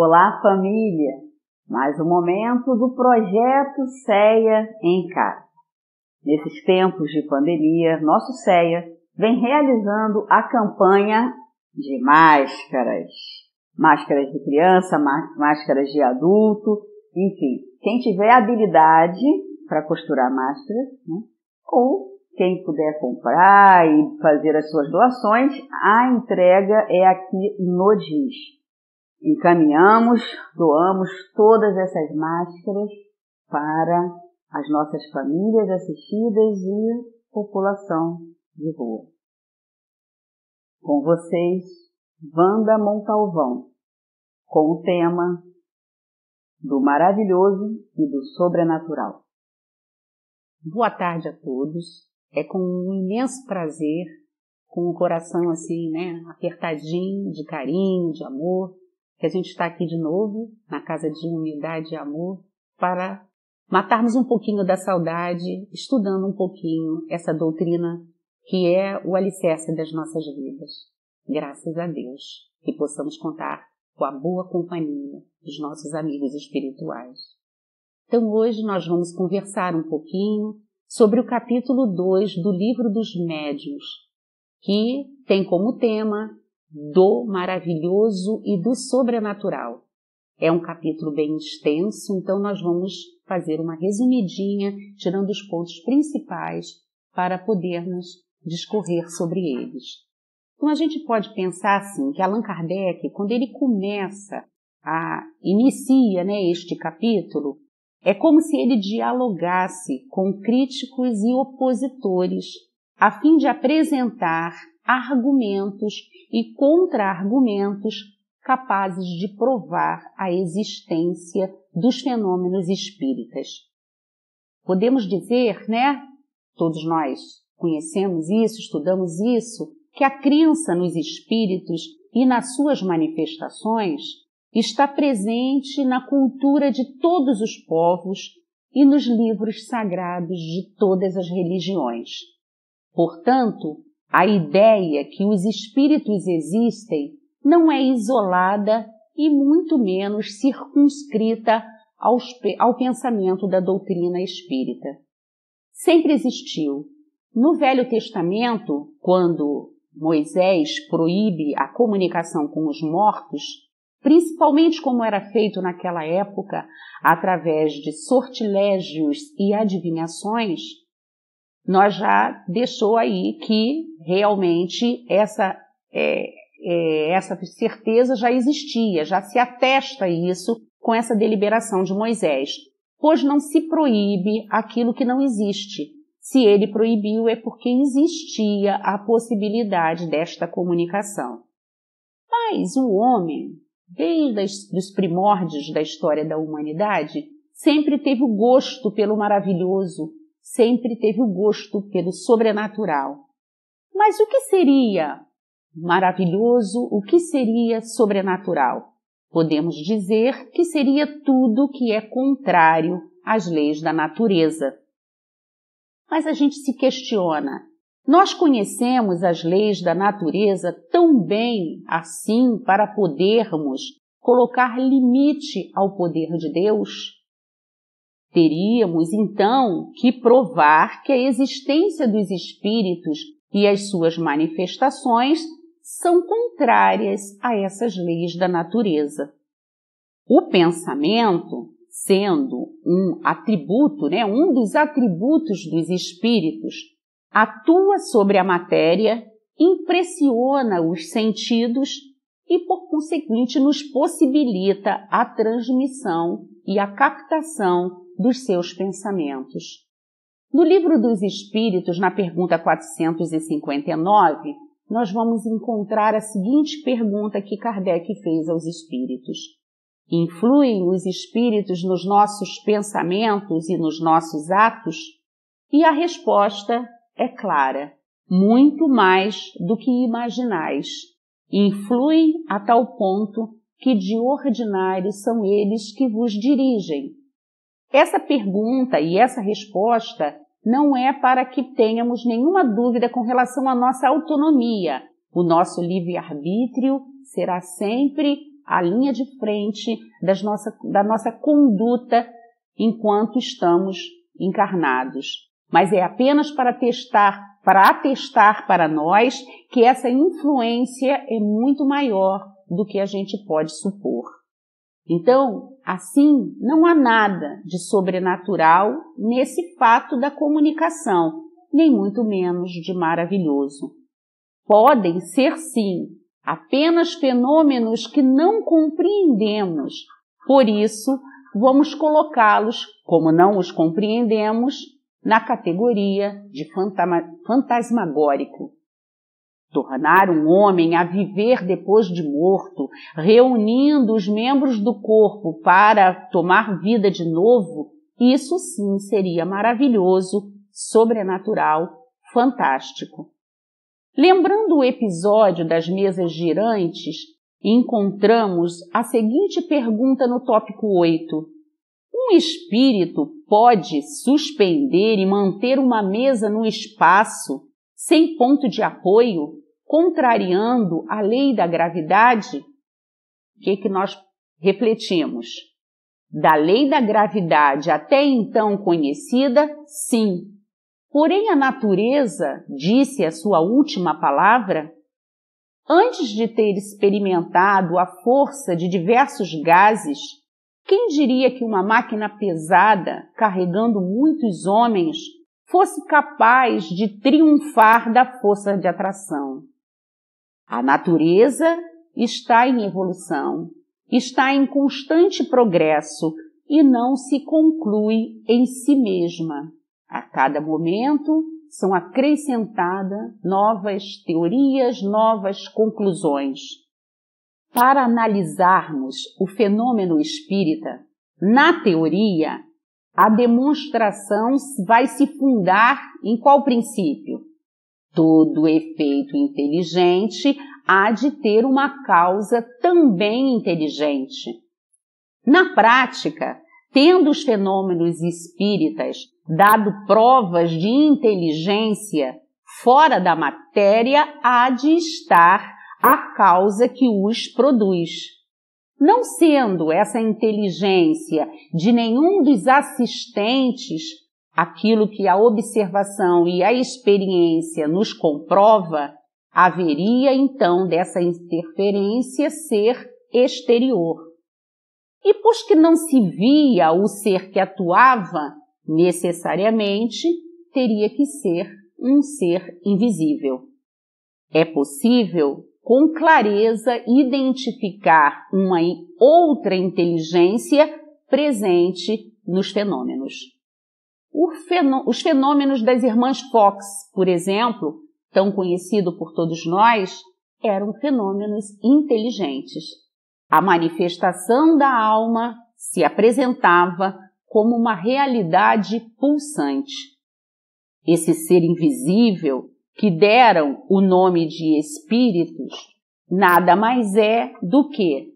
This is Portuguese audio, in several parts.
Olá, família! Mais um momento do Projeto CEA em Casa. Nesses tempos de pandemia, nosso CEA vem realizando a campanha de máscaras. Máscaras de criança, máscaras de adulto, enfim. Quem tiver habilidade para costurar máscaras, né? Ou quem puder comprar e fazer as suas doações, a entrega é aqui no DIS. Encaminhamos, doamos todas essas máscaras para as nossas famílias assistidas e população de rua. Com vocês, Wanda Montalvão, com o tema do maravilhoso e do sobrenatural. Boa tarde a todos. É com um imenso prazer, com o coração assim, apertadinho de carinho, de amor, que a gente está aqui de novo, na Casa de Humildade e Amor, para matarmos um pouquinho da saudade, estudando um pouquinho essa doutrina que é o alicerce das nossas vidas. Graças a Deus, que possamos contar com a boa companhia dos nossos amigos espirituais. Então hoje nós vamos conversar um pouquinho sobre o capítulo 2 do Livro dos Médiuns, que tem como tema do maravilhoso e do sobrenatural. É um capítulo bem extenso, então nós vamos fazer uma resumidinha, tirando os pontos principais para podermos discorrer sobre eles. Então a gente pode pensar assim, que Allan Kardec, quando ele inicia este capítulo, é como se ele dialogasse com críticos e opositores, a fim de apresentar argumentos e contra-argumentos capazes de provar a existência dos fenômenos espíritas. Podemos dizer, todos nós conhecemos isso, estudamos isso, que a crença nos espíritos e nas suas manifestações está presente na cultura de todos os povos e nos livros sagrados de todas as religiões. Portanto, a ideia que os espíritos existem não é isolada e muito menos circunscrita ao pensamento da doutrina espírita. Sempre existiu. No Velho Testamento, quando Moisés proíbe a comunicação com os mortos, principalmente como era feito naquela época, através de sortilégios e adivinhações, nós já deixou aí que realmente essa certeza já existia, já se atesta isso com essa deliberação de Moisés, pois não se proíbe aquilo que não existe. Se ele proibiu é porque existia a possibilidade desta comunicação. Mas o homem, desde os primórdios da história da humanidade, sempre teve o gosto pelo maravilhoso, sempre teve o gosto pelo sobrenatural. Mas o que seria maravilhoso, o que seria sobrenatural? Podemos dizer que seria tudo que é contrário às leis da natureza. Mas a gente se questiona, nós conhecemos as leis da natureza tão bem assim para podermos colocar limite ao poder de Deus? Teríamos, então, que provar que a existência dos espíritos e as suas manifestações são contrárias a essas leis da natureza. O pensamento, sendo um atributo, um dos atributos dos espíritos, atua sobre a matéria, impressiona os sentidos e, por conseguinte, nos possibilita a transmissão e a captação dos seus pensamentos. No Livro dos Espíritos, na pergunta 459, nós vamos encontrar a seguinte pergunta que Kardec fez aos espíritos. Influem os espíritos nos nossos pensamentos e nos nossos atos? E a resposta é clara, muito mais do que imaginais. Influem a tal ponto que de ordinário são eles que vos dirigem. Essa pergunta e essa resposta não é para que tenhamos nenhuma dúvida com relação à nossa autonomia. O nosso livre-arbítrio será sempre a linha de frente da nossa conduta enquanto estamos encarnados. Mas é apenas para atestar para nós que essa influência é muito maior do que a gente pode supor. Então, assim, não há nada de sobrenatural nesse fato da comunicação, nem muito menos de maravilhoso. Podem ser, sim, apenas fenômenos que não compreendemos. Por isso, vamos colocá-los, como não os compreendemos, na categoria de fantasmagórico. Tornar um homem a viver depois de morto, reunindo os membros do corpo para tomar vida de novo, isso sim seria maravilhoso, sobrenatural, fantástico. Lembrando o episódio das mesas girantes, encontramos a seguinte pergunta no tópico 8. Um espírito pode suspender e manter uma mesa no espaço sem ponto de apoio, contrariando a lei da gravidade? O que nós refletimos? Da lei da gravidade até então conhecida, sim. Porém, a natureza disse a sua última palavra? Antes de ter experimentado a força de diversos gases, quem diria que uma máquina pesada, carregando muitos homens, fosse capaz de triunfar da força de atração? A natureza está em evolução, está em constante progresso e não se conclui em si mesma. A cada momento são acrescentadas novas teorias, novas conclusões. Para analisarmos o fenômeno espírita, na teoria, a demonstração vai se fundar em qual princípio? Todo efeito inteligente há de ter uma causa também inteligente. Na prática, tendo os fenômenos espíritas dado provas de inteligência fora da matéria, há de estar a causa que os produz. Não sendo essa inteligência de nenhum dos assistentes aquilo que a observação e a experiência nos comprova, haveria então dessa interferência ser exterior. E pois que não se via o ser que atuava, necessariamente teria que ser um ser invisível. É possível, com clareza, identificar uma outra inteligência presente nos fenômenos. Os fenômenos das irmãs Fox, por exemplo, tão conhecido por todos nós, eram fenômenos inteligentes. A manifestação da alma se apresentava como uma realidade pulsante. Esse ser invisível, que deram o nome de espíritos, nada mais é do que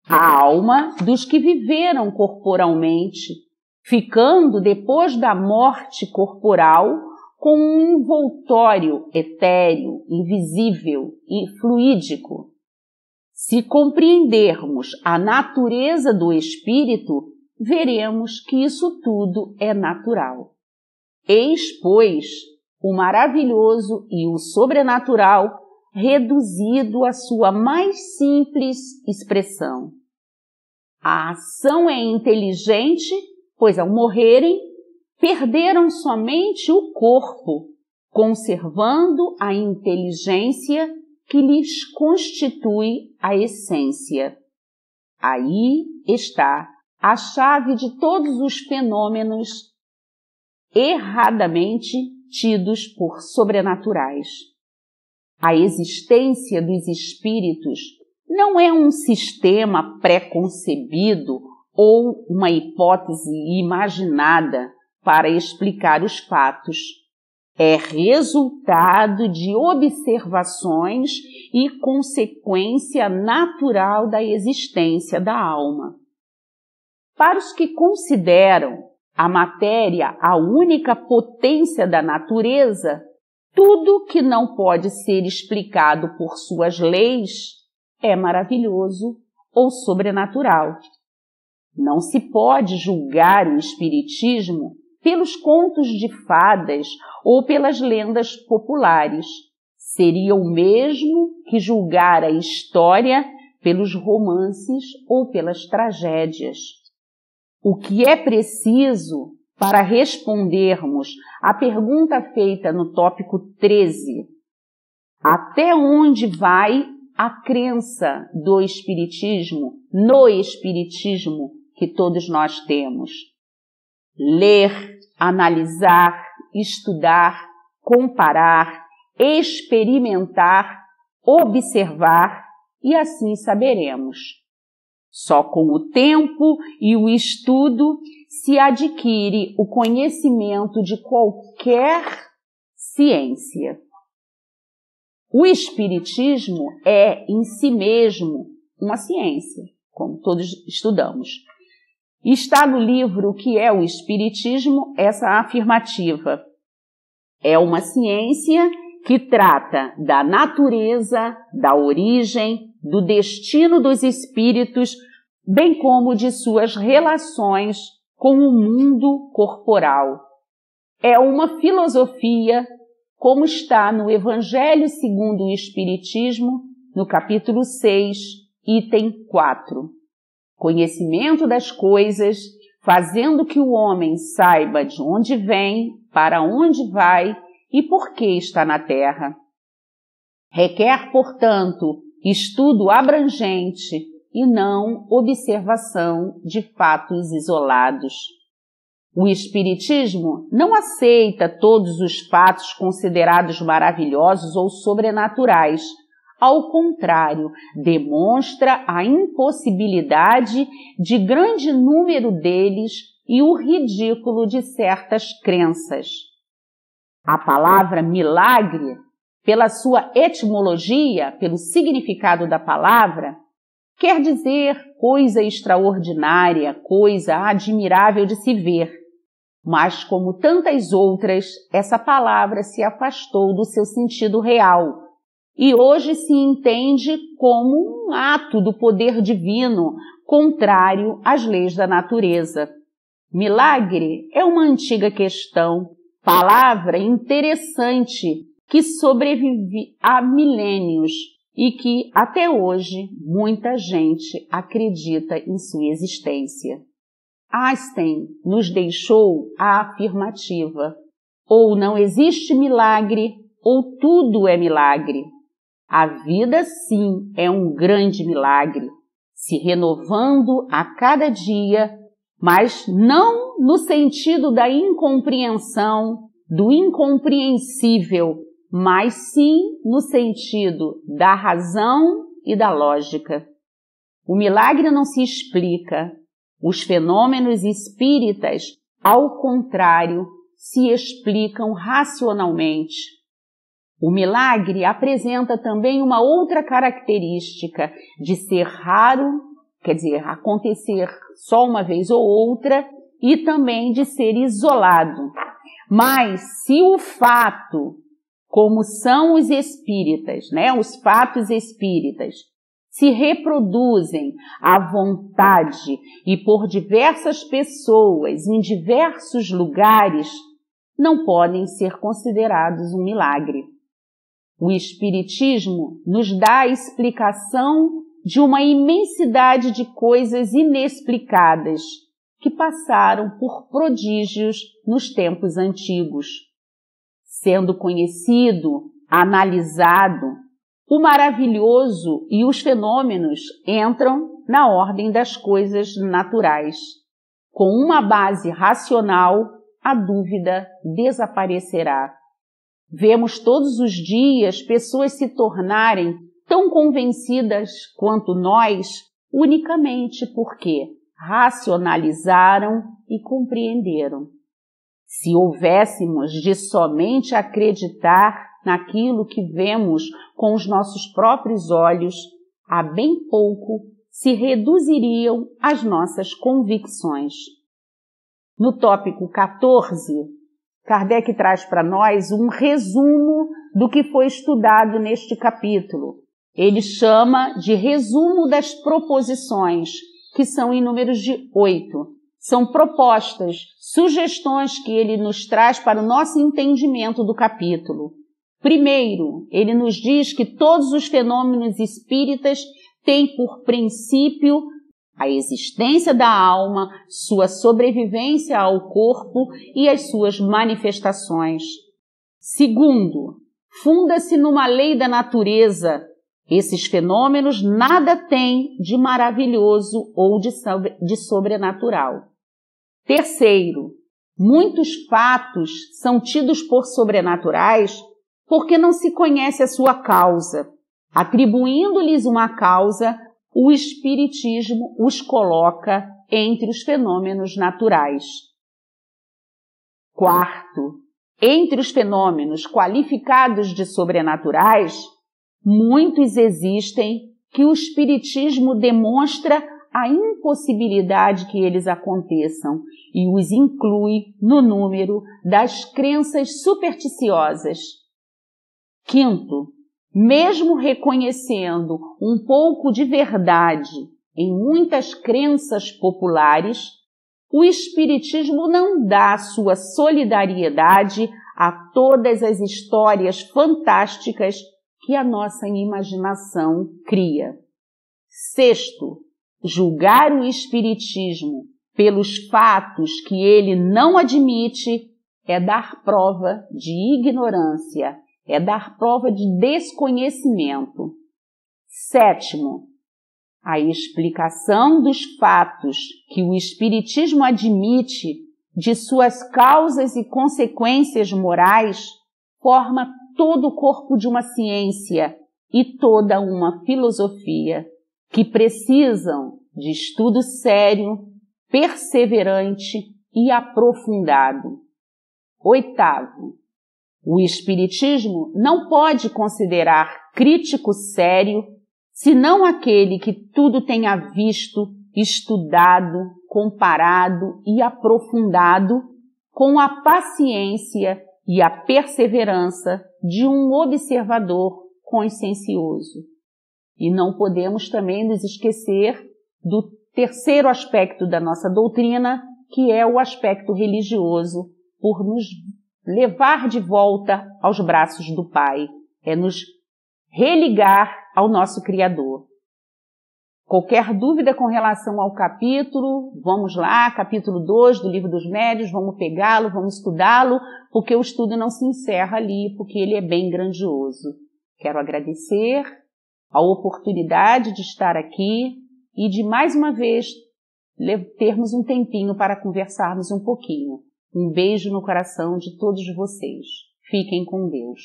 a alma dos que viveram corporalmente, ficando depois da morte corporal com um envoltório etéreo, invisível e fluídico. Se compreendermos a natureza do espírito, veremos que isso tudo é natural. Eis, pois, o maravilhoso e o sobrenatural reduzido à sua mais simples expressão. A ação é inteligente, pois ao morrerem, perderam somente o corpo, conservando a inteligência que lhes constitui a essência. Aí está a chave de todos os fenômenos erradamente tidos por sobrenaturais. A existência dos espíritos não é um sistema pré-concebido ou uma hipótese imaginada para explicar os fatos. É resultado de observações e consequência natural da existência da alma. Para os que consideram a matéria a única potência da natureza, tudo que não pode ser explicado por suas leis é maravilhoso ou sobrenatural. Não se pode julgar o espiritismo pelos contos de fadas ou pelas lendas populares. Seria o mesmo que julgar a história pelos romances ou pelas tragédias. O que é preciso para respondermos à pergunta feita no tópico 13, até onde vai a crença do espiritismo, no espiritismo que todos nós temos? Ler, analisar, estudar, comparar, experimentar, observar e assim saberemos. Só com o tempo e o estudo se adquire o conhecimento de qualquer ciência. O espiritismo é, em si mesmo, uma ciência, como todos estudamos. Está no livro O que é o Espiritismo essa afirmativa. É uma ciência que trata da natureza, da origem, do destino dos espíritos, bem como de suas relações com o mundo corporal. É uma filosofia, como está no Evangelho segundo o Espiritismo, no capítulo 6, item 4. Conhecimento das coisas, fazendo que o homem saiba de onde vem, para onde vai e por que está na Terra. Requer, portanto, estudo abrangente e não observação de fatos isolados. O Espiritismo não aceita todos os fatos considerados maravilhosos ou sobrenaturais. Ao contrário, demonstra a impossibilidade de grande número deles e o ridículo de certas crenças. A palavra milagre, pela sua etimologia, pelo significado da palavra, quer dizer coisa extraordinária, coisa admirável de se ver. Mas, como tantas outras, essa palavra se afastou do seu sentido real e hoje se entende como um ato do poder divino, contrário às leis da natureza. Milagre é uma antiga questão, palavra interessante que sobrevive há milênios e que, até hoje, muita gente acredita em sua existência. Einstein nos deixou a afirmativa: ou não existe milagre, ou tudo é milagre. A vida, sim, é um grande milagre, se renovando a cada dia, mas não no sentido da incompreensão, do incompreensível, mas sim no sentido da razão e da lógica. O milagre não se explica. Os fenômenos espíritas, ao contrário, se explicam racionalmente. O milagre apresenta também uma outra característica de ser raro, quer dizer, acontecer só uma vez ou outra, e também de ser isolado. Mas se o fato, como são os espíritas, os fatos espíritas, se reproduzem à vontade e por diversas pessoas em diversos lugares, não podem ser considerados um milagre. O Espiritismo nos dá a explicação de uma imensidade de coisas inexplicadas que passaram por prodígios nos tempos antigos. Sendo conhecido, analisado, o maravilhoso e os fenômenos entram na ordem das coisas naturais. Com uma base racional, a dúvida desaparecerá. Vemos todos os dias pessoas se tornarem tão convencidas quanto nós, unicamente porque racionalizaram e compreenderam. Se houvéssemos de somente acreditar naquilo que vemos com os nossos próprios olhos, a bem pouco se reduziriam as nossas convicções. No tópico 14, Kardec traz para nós um resumo do que foi estudado neste capítulo, ele chama de resumo das proposições, que são em números de 8. São propostas, sugestões que ele nos traz para o nosso entendimento do capítulo. Primeiro, ele nos diz que todos os fenômenos espíritas têm por princípio a existência da alma, sua sobrevivência ao corpo e as suas manifestações. Segundo, funda-se numa lei da natureza. Esses fenômenos nada têm de maravilhoso ou de sobrenatural. Terceiro, muitos fatos são tidos por sobrenaturais porque não se conhece a sua causa. Atribuindo-lhes uma causa, o Espiritismo os coloca entre os fenômenos naturais. Quarto, entre os fenômenos qualificados de sobrenaturais, muitos existem que o Espiritismo demonstra a impossibilidade que eles aconteçam e os inclui no número das crenças supersticiosas. Quinto, mesmo reconhecendo um pouco de verdade em muitas crenças populares, o Espiritismo não dá sua solidariedade a todas as histórias fantásticas que a nossa imaginação cria. Sexto, julgar o Espiritismo pelos fatos que ele não admite é dar prova de ignorância, é dar prova de desconhecimento. Sétimo, a explicação dos fatos que o Espiritismo admite de suas causas e consequências morais forma todo o corpo de uma ciência e toda uma filosofia que precisam de estudo sério, perseverante e aprofundado. Oitavo, o Espiritismo não pode considerar crítico sério senão aquele que tudo tenha visto, estudado, comparado e aprofundado com a paciência e a perseverança de um observador consciencioso. E não podemos também nos esquecer do terceiro aspecto da nossa doutrina, que é o aspecto religioso, por nos levar de volta aos braços do Pai, é nos religar ao nosso Criador. Qualquer dúvida com relação ao capítulo, vamos lá, capítulo 2 do Livro dos Médiuns, vamos pegá-lo, vamos estudá-lo, porque o estudo não se encerra ali, porque ele é bem grandioso. Quero agradecer a oportunidade de estar aqui e de, mais uma vez, termos um tempinho para conversarmos um pouquinho. Um beijo no coração de todos vocês. Fiquem com Deus.